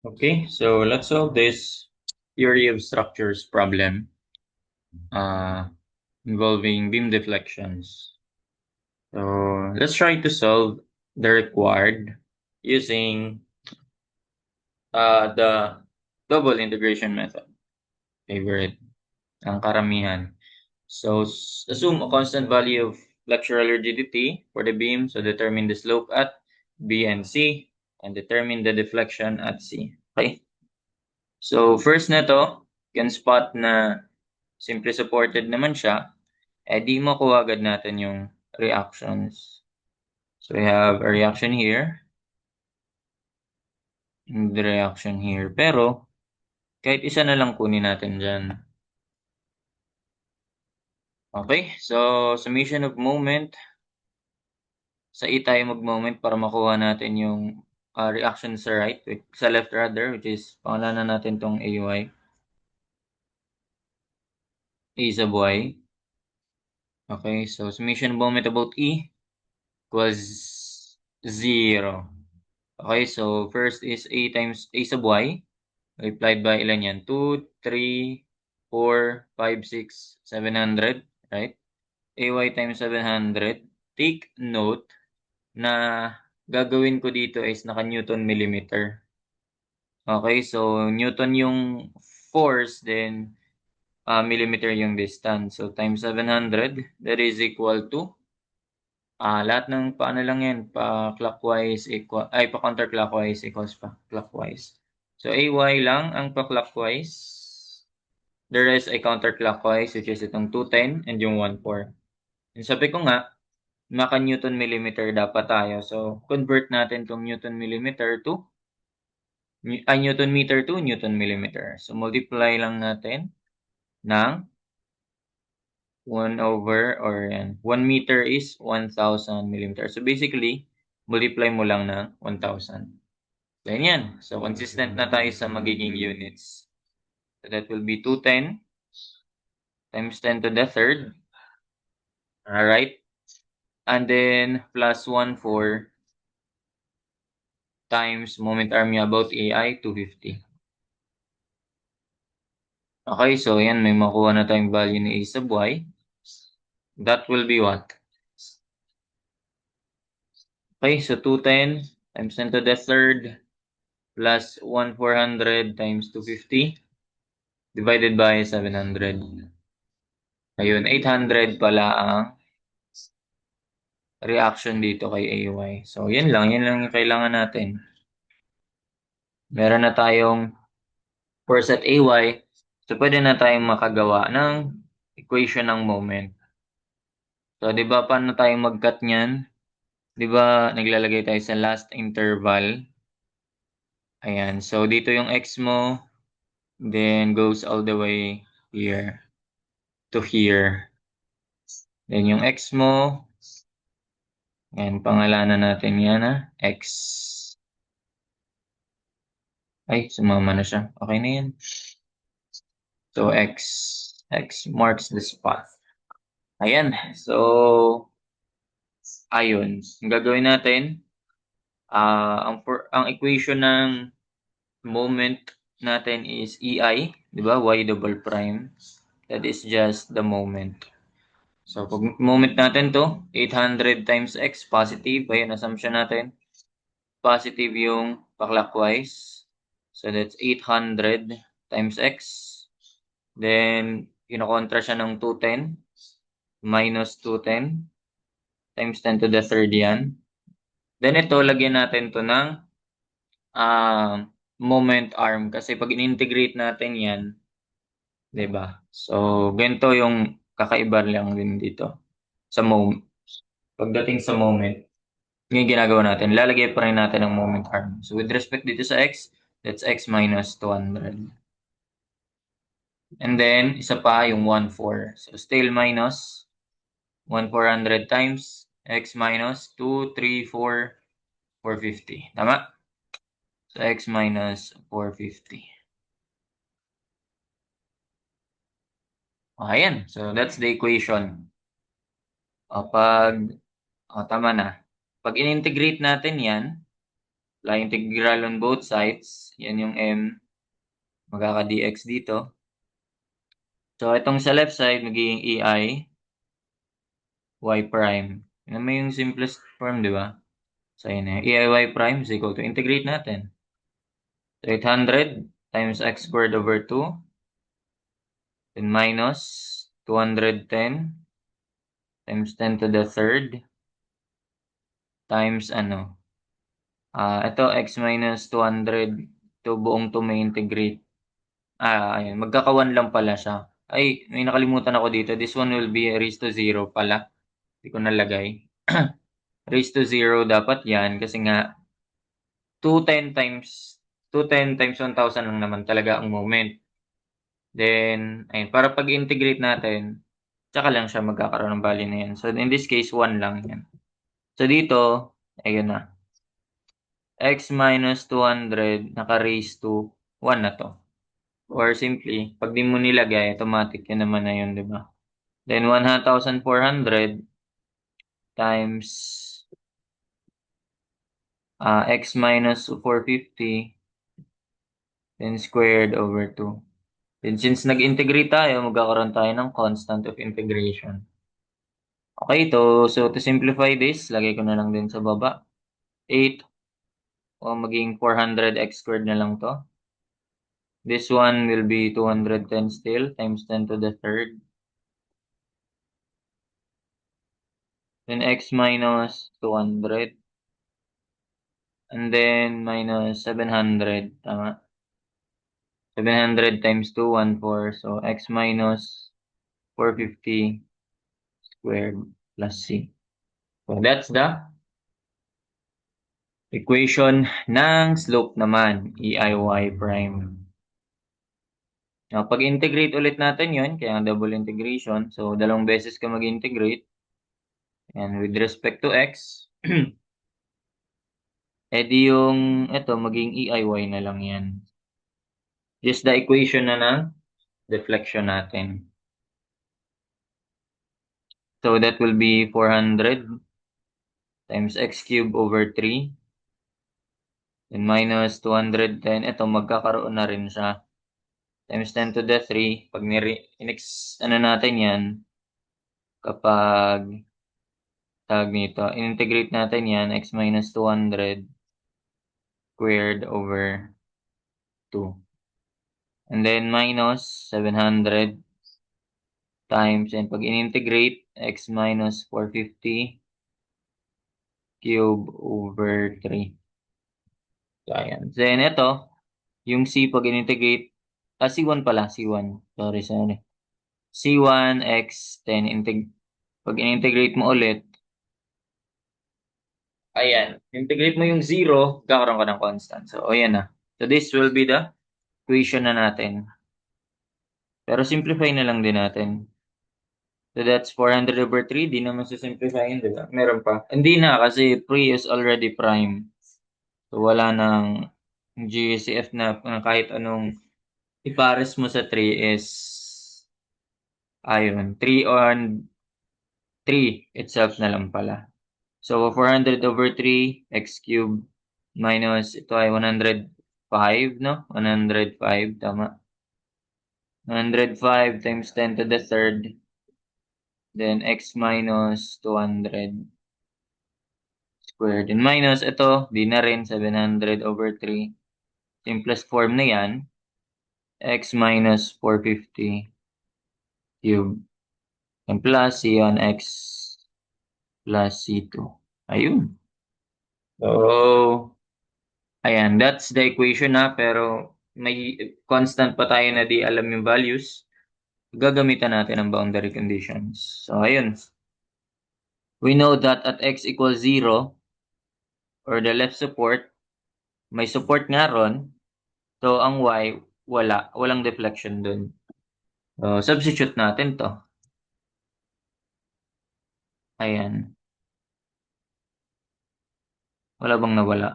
Okay, so let's solve this theory of structures problem uh, involving beam deflections. So let's try to solve the required using the double integration method. Favorite ang karamihan. So assume a constant value of flexural rigidity for the beam. So determine the slope at B and C and determine the deflection at C. Okay. So first na to, you can spot na simply supported naman siya, di makuha agad natin yung reactions. So we have a reaction here, and the reaction here. Pero, kahit isa na lang kunin natin dyan. Okay, so summation of moment. Sa E tayo mag-moment para makuha natin yung reaction sa right, sa left rather, which is, pangalanan natin tong AY. A sub Y. Okay, so summation of moment about E equals 0. Okay, so first is A times A sub Y. Multiplied by ilan yan? 2, 3, 4, 5, 6, 700. Right? AY times 700. Take note na gagawin ko dito is naka-Newton millimeter. Okay, so Newton yung force, then millimeter yung distance. So times 700, that is equal to lahat ng paano lang yan, pa clockwise equal, ay pa counterclockwise equals pa clockwise. So AY lang ang pa clockwise. The rest ay counterclockwise, which is itong 210 and yung 14. And sabi ko nga, maka Newton millimeter dapat tayo. So convert natin tong Newton millimeter to Newton meter to Newton millimeter. So multiply lang natin ng 1 over, or yan, 1 meter is 1,000 millimeter. So basically, multiply mo lang ng 1,000. Ganyan. So consistent na tayo sa magiging units. So that will be 210 times 10 to the third. Alright. And then plus 14 times moment arm niya about AI, 250. Okay, so yan, may makuha na tayong value ni A sub Y. That will be what? Okay, so 210 times 10 to the third plus 1,400 times 250 divided by 700. Ayun, 800 pala ang reaction dito kay AY. So, yan lang yung kailangan natin. Meron na tayong force at AY. So, pwede na tayong makagawa ng equation ng moment. So, di ba, paano tayong mag-cut niyan? Di ba, naglalagay tayo sa last interval. Ayan. So, dito yung X mo, then goes all the way here to here. Then yung X mo, and pangalanan natin yan X. Ay, sumama na siya. Okay na yan. So, X marks the spot. Ayan. So, ayun. Ang gagawin natin, ang equation ng moment natin is EI, di ba? Y double prime. That is just the moment. So, pag moment natin to, 800 times X, positive. Ayun, assumption natin. Positive yung pa-clockwise. So, that's 800 times X. Then, kinokontra siya ng 210 minus 210 times 10 to the third yan. Then, ito, lagyan natin to ng moment arm. Kasi pag in-integrate natin yan, diba? So, ganito yung kakaiba lang din dito. Sa moment. Pagdating sa moment, yung ginagawa natin, lalagay pa rin natin ang moment arm. So, with respect dito sa X, that's X minus 200. And then, isa pa yung 1,4. So, still minus 1,400 times X minus 2, 3, 4, 450. Tama? So, X minus 450. Ayan. So, that's the equation. Tama na. Pag in-integrate natin yan, Line integral on both sides. Yan yung m. Magkaka-dx dito. So, itong sa left side, magiging ei y prime. Yan naman yung simplest form, di ba? So, yun na. Ei y prime is equal to integrate natin. So, 800 times x squared over 2. Then minus 210 times 10 to the third times ano. Ito x minus 200 to buong to may integrate. Ayun. Magkaka-1 lang pala siya. Ay, may nakalimutan ako dito. This one will be raised to 0 pala. Hindi ko nalagay. Raised to 0 dapat yan kasi nga 210 times 1,000 lang naman talaga ang moment. Then, ayun, para pag-integrate natin, tsaka lang siya magkakaroon ng value na yan. So, in this case, 1 lang yan. So, dito, ayun na. X minus 200 naka-raise to 1 na to. Or simply, pag di mo nilagay, automatic yun naman na yun, di ba? Then, 1,400 times x minus 450 then squared over 2. Then, since nag-integrate tayo, magkakaroon tayo ng constant of integration. Okay, so to simplify this, lagay ko na lang din sa baba. 8 o maging 400x squared na lang to. This one will be 210 still times 10 to the third. Then x minus 200. And then minus 700. Tama. 700 times 2, 14. So x minus 450 squared plus c. So that's the equation ng slope naman, eiy prime. Now, pag-integrate ulit natin yun, kaya double integration. So, dalawang beses ka mag-integrate. And with respect to x, edi yung, ito, maging eiy na lang yan. Just the equation na ng deflection natin. So, that will be 400 times x cubed over 3. Then minus 210. Ito, magkakaroon na rin siya. Times 10 to the 3. Pag ano natin yan, kapag tag nito, in-integrate natin yan, x minus 200 squared over 2. And then minus 700 times, and pag in-integrate, x minus 450 cube over 3. So, ayan. Then ito, yung c pag in-integrate, c1 pala, c1. Sorry. c1 x 10, pag in-integrate mo ulit, ayan, integrate mo yung 0, kakaroon ka ng constant. So, ayan na. So, this will be the equation na natin. Pero simplify na lang din natin. So, that's 400 over 3. Di naman simplify, di ba? Meron pa. Hindi na kasi 3 is already prime. So, wala nang GCF na kahit anong ipares mo sa 3 is ayun, 3 on 3 itself na lang pala. So, 400 over 3, x cubed minus, ito ay 105, no? 105, tama. 105 times 10 to the third. Then, x minus 200 squared. And minus, ito, di na rin, 700 over 3. Simplest form na yan. X minus 450 cube. And plus, C1 x plus C2. Ayun. So, ayan, that's the equation na. Pero, may constant pa tayo na di alam yung values. Gagamitan natin ang boundary conditions. So, ayun. We know that at x equals 0, or the left support, may support nga ron. So, ang y, wala. Walang deflection dun. So, substitute natin to. Ayan. Wala bang nawala?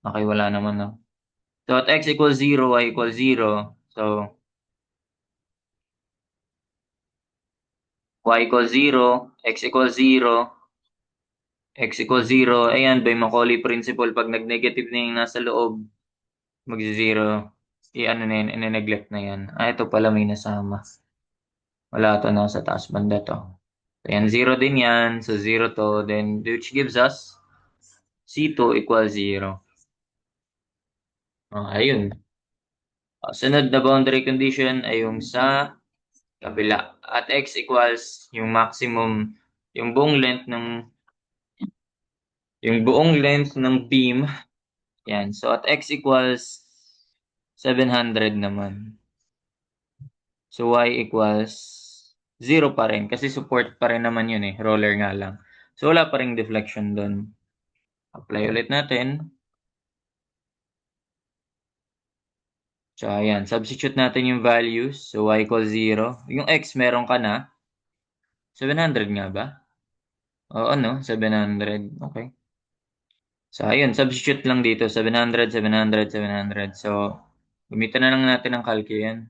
Okay, wala naman, no? So, at x equals 0, y equals 0. So, y equals 0, x equals 0, x equals 0. Ayan, by Macaulay principle, pag nag-negative na yung nasa loob, mag-0, i-ano na yan, i-neglect na yan. Ito pala may nasama. Wala to, nasa taas banda to. Ayan, 0 din yan. So, 0 to. Then, which gives us C2 equals 0. Ayun. Sunod na boundary condition ay yung sa kabila. At x equals yung maximum, yung buong length ng beam. Yan. So, at x equals 700 naman. So, y equals 0 pa rin. Kasi support pa rin naman yun eh. Roller nga lang. So, wala pa rin deflection doon. Apply ulit natin. So, ayan. Substitute natin yung values. So, y equals 0. Yung x, meron ka na. 700 nga ba? Oo, no? 700. Okay. So, ayun. Substitute lang dito. 700, 700, 700. So, gamitan na lang natin ang calc yan.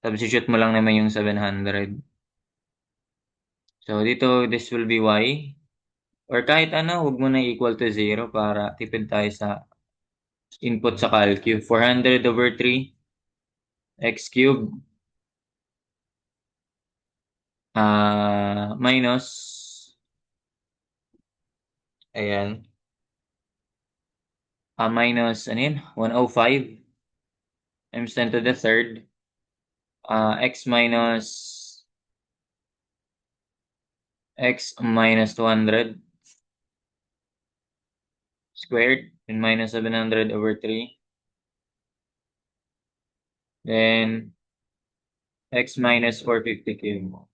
Substitute mo lang naman yung 700. So, dito, this will be y. Or kahit ano, huwag mo na equal to 0 para tipid tayo sa input sa calcu. 400 over 3 x cubed minus, ayan, minus, ano yun? 105 times 10 to the third, x minus 200 squared and minus 700 over 3. Then, x minus 450 cube.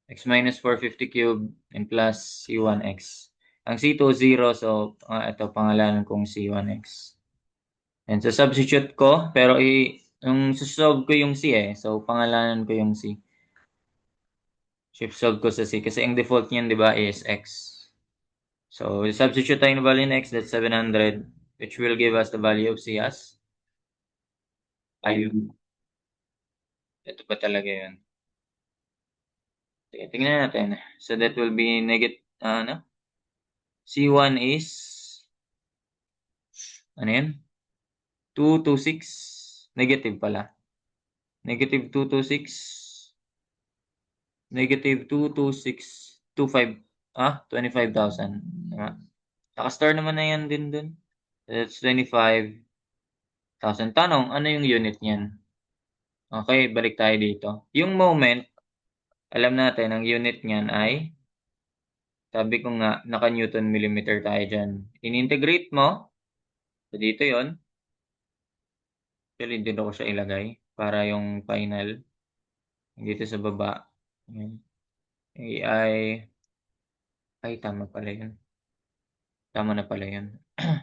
X minus 450 cube and plus C1x. Ang C2, 0. So, ito, pangalanan kong C1x. And so, substitute ko. Pero, yung solve ko yung C eh. So, pangalanan ko yung C. Shift solve ko sa C. Kasi ang default niyan, di ba, is x. So, substitute tayo ng value ng x. That's 700. Which will give us the value of C as? Ayun. Ito pa talaga yun. Tingnan natin. So, that will be negative, ano? C1 is, ano yun? 226. Negative pala. Negative 226. Negative 22625. 25,000. Naka-star naman na yan din dun. That's 25,000. Tanong, ano yung unit niyan? Okay, balik tayo dito. Yung moment, alam natin, ang unit niyan ay, sabi ko nga, naka-Newton millimeter tayo dyan. In-integrate mo, so dito yon. Actually, dito ko siya ilagay para yung final. Dito sa baba. Ayan. Ay, tama pala yun. Tama na pala yun.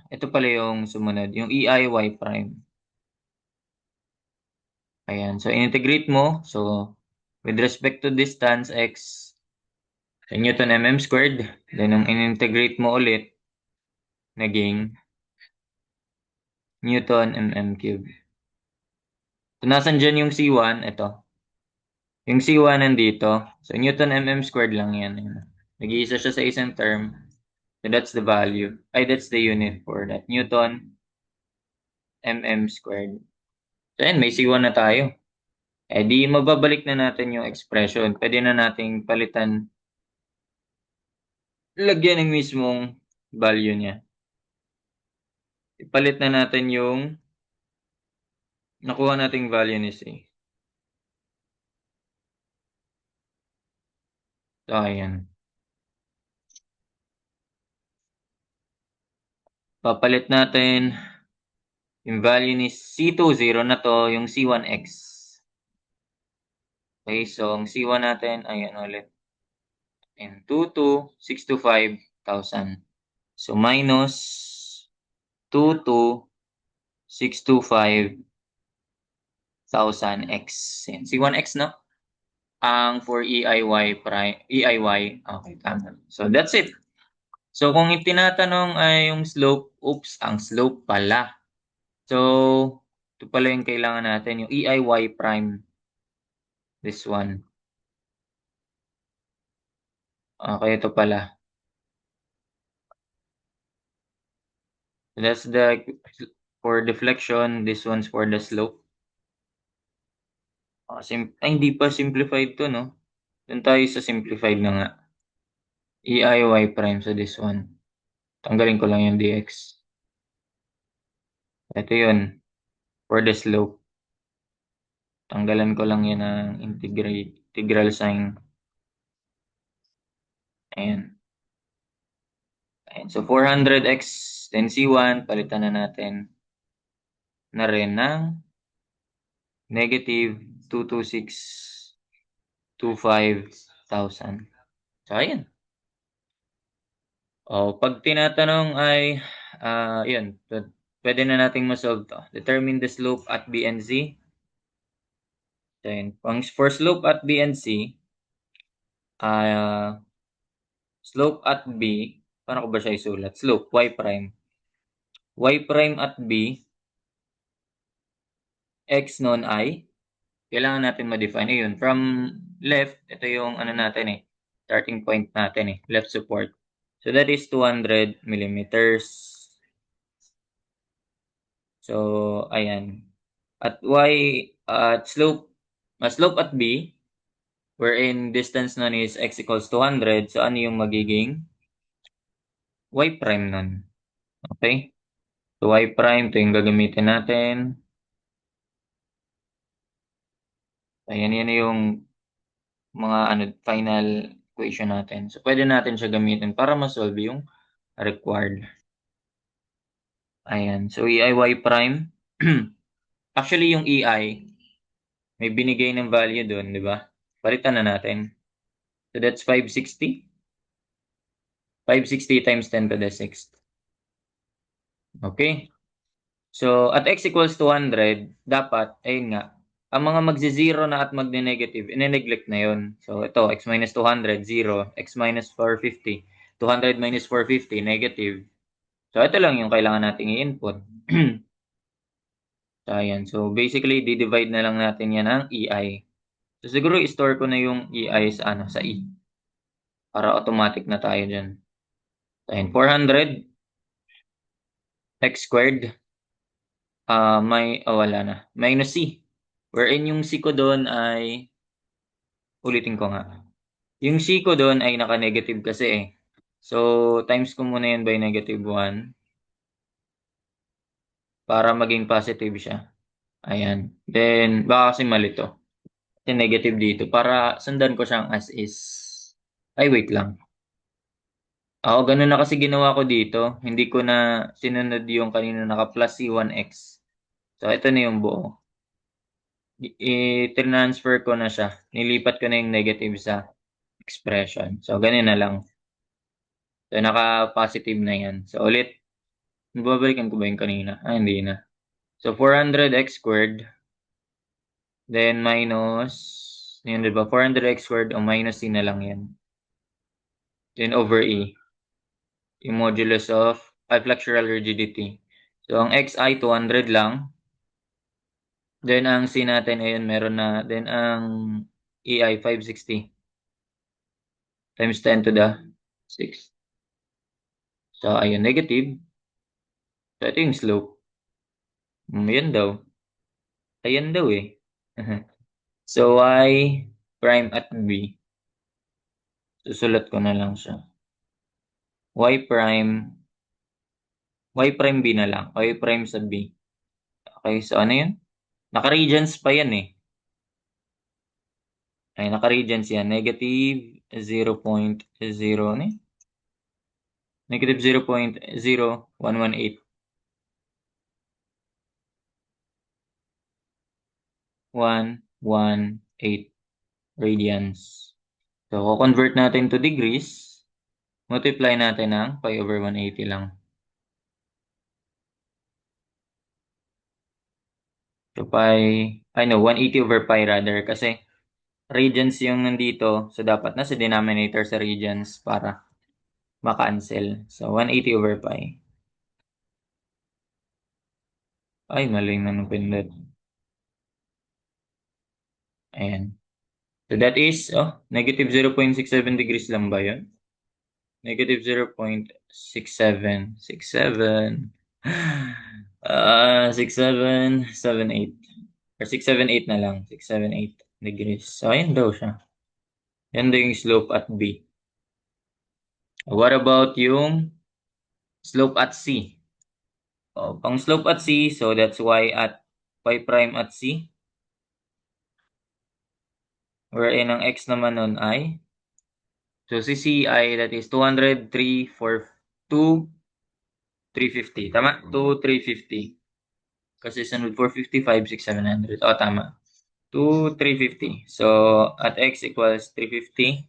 Ito pala yung sumunod, yung EIY prime. Ayan. So, integrate mo. So, with respect to distance, x, Newton mm squared. Then, nung in-integrate mo ulit, naging Newton mm cube. So, nasan dyan yung C1? Ito. Yung C1 nandito. So, Newton mm squared lang yan. Nag-iisa siya sa isang term. So, that's the value. That's the unit for that. Newton mm squared. So, yan, may C1 na tayo. Di mababalik na natin yung expression. Pwede na nating palitan, lagyan ng mismong value niya. Ipalit na natin yung nakuha nating value ni C. So, ayan. Papalit natin yung value ni C2, 0 na to, yung C1x. Okay, so ang C1 natin, ayan ulit. And 22,625,000. So, minus 22,625,000x. C1x, no? Ang for EIY prime, EIY, okay, tama. So, that's it. So, kung itinatanong ay yung slope, oops, ang slope pala. So, ito pala yung kailangan natin, yung EIY prime. This one. Okay, ito pala. That's the for deflection, this one's for the slope. Ay, hindi pa simplified 'to 'no? Do'n tayo sa simplified na nga. EIY prime sa this one. Tanggalin ko lang yung dx. Ito yun, for the slope. Tanggalan ko lang yan ng integral sign. Ayan. Ayan. So, 400x then C1, palitan na natin na rin ng negative 226,25,000. So, ayan. O, pag tinatanong ay, yun, pwede na nating masolve to. Determine the slope at B and C. Then, for slope at B and C, slope at B, paano ko ba siya isulat? Slope, y prime. Y prime at B, x non I, kailangan natin ma-define. Ayun, from left, ito yung ano natin eh, starting point natin eh, left support. So that is 200 millimeters. So, ayan. At slope at B, wherein distance nun is x equals 200, so ano yung magiging y prime nun? Okay? So, y prime, ito yung gagamitin natin. Ayan, yan yung mga final equation natin. So, pwede natin siya gamitin para ma-solve yung required. Ayan. So, EIY prime. Actually, yung EI, may binigay ng value doon, di ba? Palitan na natin. So, that's 560. 560 times 10 to the 6th. Okay? So, at x equals 200, dapat, ayun nga, ang mga magzi-zero na at magne-negative, ine-neglect na yun. So, ito, x minus 200, 0. X minus 450. 200 minus 450, negative. So, ito lang yung kailangan nating i-input. So, ayan. So, basically, di-divide na lang natin yan ng EI. So, siguro i-store ko na yung EI sa E. Para automatic na tayo dyan. So, ayan. 400 x squared. Wala na. Minus C. Wherein yung C ko doon ay, ulitin ko nga. Yung C ko doon ay naka-negative kasi eh. So, times ko muna yan by negative 1 para maging positive siya. Ayan. Then, baka kasi mali to. Kasi negative dito. Para sundan ko siyang as is. Ay, wait lang. Ako, ganun na kasi ginawa ko dito. Hindi ko na sinunod yung kanina naka-plus C1x. So, ito na yung buo. I-transfer ko na siya. Nilipat ko na yung negative sa expression. So, ganun na lang. So, naka-positive na yan. So, ulit, babalikan ko ba yung kanina? Hindi na. So, 400x squared. Then, minus, yun diba? 400x squared o minus C na lang yan. Then, over E. Yung modulus of flexural rigidity. So, ang xi 200 lang. Then, ang C natin, ayun, meron na. Then, ang EI 560 times 10 to the 6. So, ayun, negative. So, ito yung slope. Yan daw. Ayan daw eh. So, y prime at b. Susulat ko na lang siya. Y prime b na lang. Y prime sa b. Okay, so ano yun? Naka-regions pa yan eh. Ay, naka-regions yan. Negative 0.0, ano eh? Negative 0.0118. 118 radians. So, convert natin to degrees. Multiply natin ng pi over 180 lang. So, 180 over pi rather. Kasi, radians yung nandito. So, dapat nasa denominator sa radians para ma-cancel. So, 180 over pi. Ay, mali na ng pindot. Ayan. So that is, negative 0.67 degrees lang ba yun? Negative 0.67. 67. 6778. Or 678 na lang. 678 degrees. So, ayun daw siya. Yan daw yung slope at B. What about yung slope at C? Pang slope at C, so that's y prime at C. Wherein ang x naman nun ay, so si C ay that is 200, 3, 4, 2, 350. Tama? 2, 350. Kasi sunod 455, 6, 700. Tama. 2, 350. So, at x equals 350.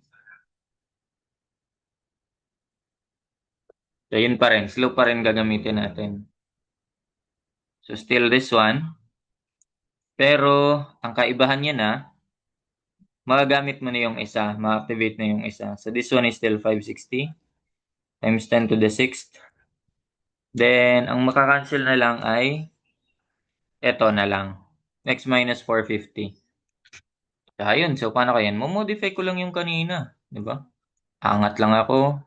So, yun pa rin. Slope pa rin gagamitin natin. So, still this one. Pero, ang kaibahan niya na, magagamit mo na yung isa. Ma-activate na yung isa. So, this one is still 560 times 10 to the 6th. Then, ang makakancel na lang ay eto na lang. X minus 450. Ayun. So, paano kaya yan? Mo-modify ko lang yung kanina. Diba? Angat lang ako.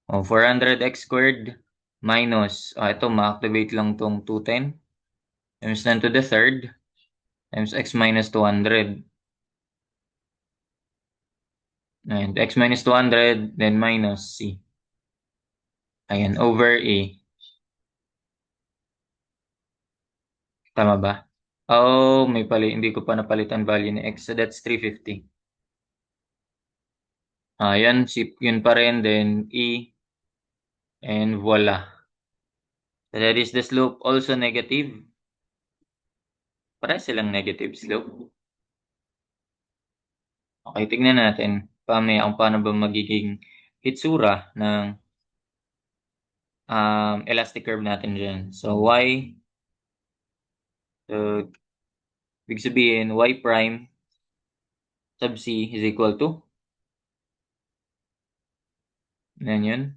400x squared minus, ito, ma-activate lang tong 210 times 10 to the third times x minus 200. And x minus 200, then minus c. Ayan, over a. Tama ba? Oh, hindi ko pa napalitan value ni x. So, that's 350. Ayan, yun pa rin. Then, e. And voila. So, that is the slope also negative. Para silang negative slope. Okay, tignan natin. Paano ba magiging hitsura ng elastic curve natin dyan. So, so, ibig sabihin, y prime sub c is equal to, yan yun,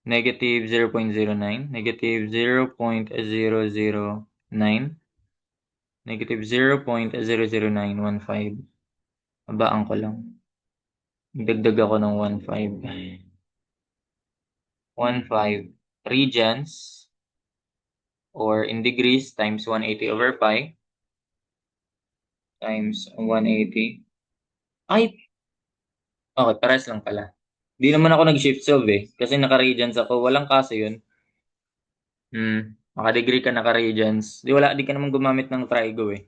negative 0.09, negative 0.009, negative 0.00915. Mabaan ko lang. Dagdag ako ng 1.5. 1.5 regions or in degrees times 180 over pi times 180. Ay, okay, pares lang pala. Di naman ako nag-shift solve eh. Kasi naka-radians ako. Walang kaso yun. Naka-degree ka, naka-radians. Di ka naman gumamit ng trigo eh.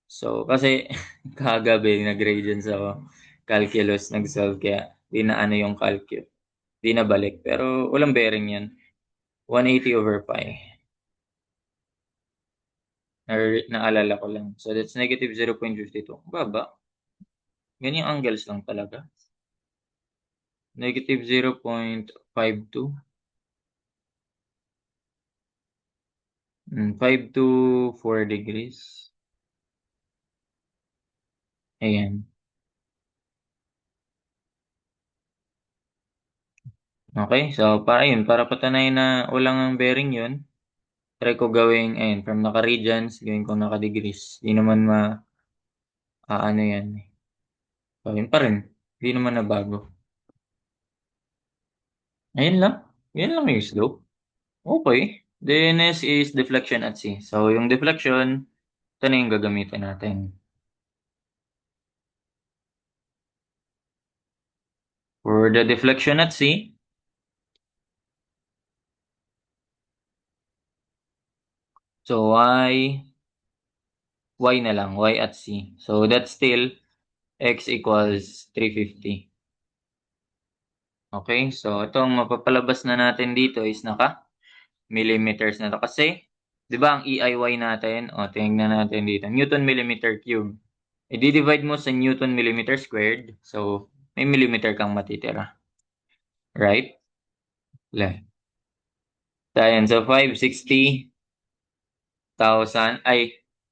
So, kasi kagabi nag-radians ako. Calculus, nag-solve. Kaya di na ano yung calculus. Di na balik. Pero walang bearing yan. 180 over pi. Naalala ko lang. So, that's negative 0.52. Baba. Ganyang angles lang talaga. Negative 0.52. 5 to 4 degrees. Ayan. Okay, so para patunayan na walang bearing yun, try ko gawing, ayun, from naka-radians, gawin ko naka-degrees. Di naman ano yan. So, yun pa rin. Di naman na bago. Ayun lang. Yan lang yung slope. Okay. The next is deflection at C. So, yung deflection, ito na yung gagamitin natin. For the deflection at C, so y na lang, y at C. So, that's still x equals 350. Okay, so itong mapapalabas na natin dito is naka-millimeters na to. Kasi, di ba ang EIY natin, tingnan natin dito, Newton millimeter cube. I-divide mo sa Newton millimeter squared, so may millimeter kang matitira. Right? Left. So 560,000,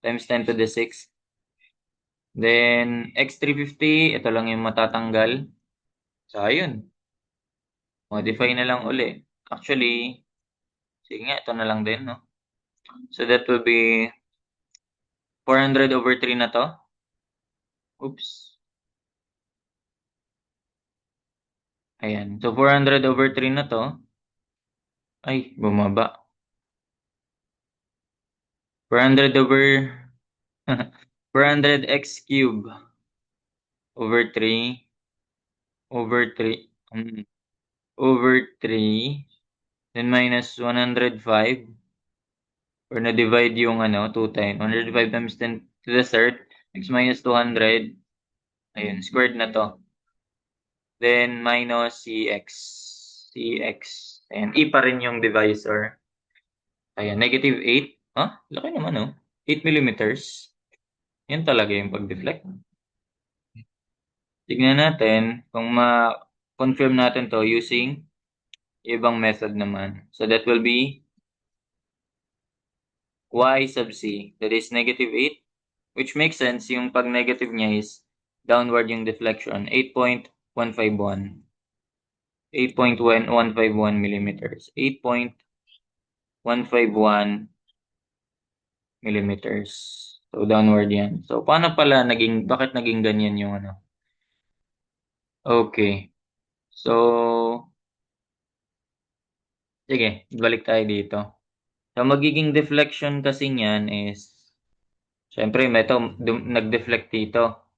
times 10 to the 6. Then, x350, ito lang yung matatanggal. So, ayun. Modify na lang uli. Actually, sige nga, ito na lang din, no? So, that will be 400 over 3 na to. Oops. Ayan. So, 400/3 na 'to. Ay, bumaba. 400 400x cube over 3 over 3 over 3 then minus 105 or na-divide yung ano, 2 times. 105 times 10 to the third x minus 200. Ayun, squared na 'to. Then minus cx. Ayan, e pa rin yung divisor. Ayan, -8. Laki naman, oh. 8 millimeters. Yan talaga yung pag-deflect. Tignan natin kung ma-confirm natin to using ibang method naman. So that will be y sub c. That is -8, which makes sense yung pag negative niya is downward yung deflection. 8.151. 8.151 millimeters. 8.151 millimeters. So, downward yan. So, paano pala bakit naging ganyan yung ano? Okay. So, sige, balik tayo dito. So, magiging deflection kasi niyan is, syempre, nag-deflect dito.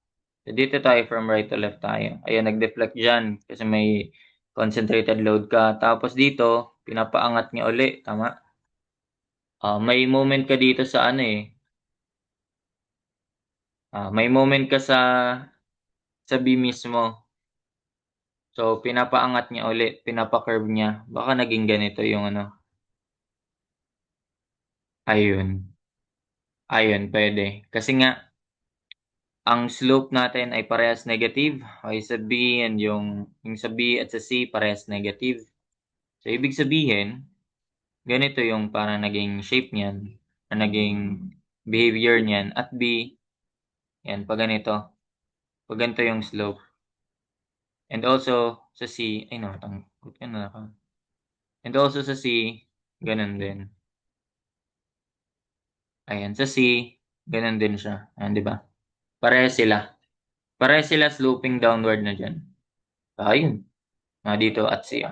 So, dito tayo from right to left tayo. Ayan, nag-deflect dyan kasi may concentrated load ka. Tapos dito, pinapaangat niya uli. Tama? May moment ka dito sa ano eh. May moment ka sa B mismo. So, pinapaangat niya uli, pinapa-curve niya. Baka naging ganito yung ano. Ayun. Ayun, pwede. Kasi nga, ang slope natin ay parehas negative. Okay, sa B and yung sa B at sa C parehas negative. So, ibig sabihin, ganito yung parang naging shape niyan, na naging behavior niyan. At B, yan, pag ganito. Pag ganito yung slope. And also, sa C, ay no, tangkot ka na ka. And also sa C, ganun din. Ayan, sa C, ganun din siya. Ayan, di ba? Parehas sila. Parehas sila sloping downward na dyan. So, ayun. Dito at C.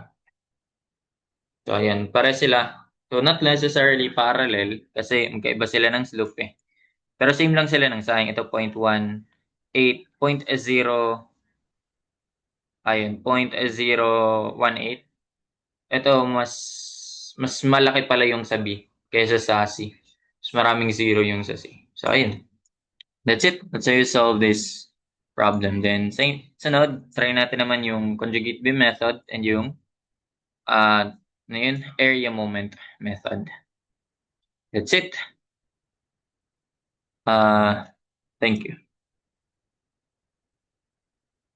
So, ayan. Parehas sila. So, not necessarily parallel kasi magkaiba sila ng slope eh. Pero same lang sila ng sign. Ito, 0.18. 0.0, ayun, 0.018. Ito, mas malaki pala yung sa B kaysa sa C. Mas maraming zero yung sa C. So, ayun. That's it. That's how you solve this problem. Then, sunod, try natin naman yung conjugate beam method and yung area moment method. That's it. Thank you.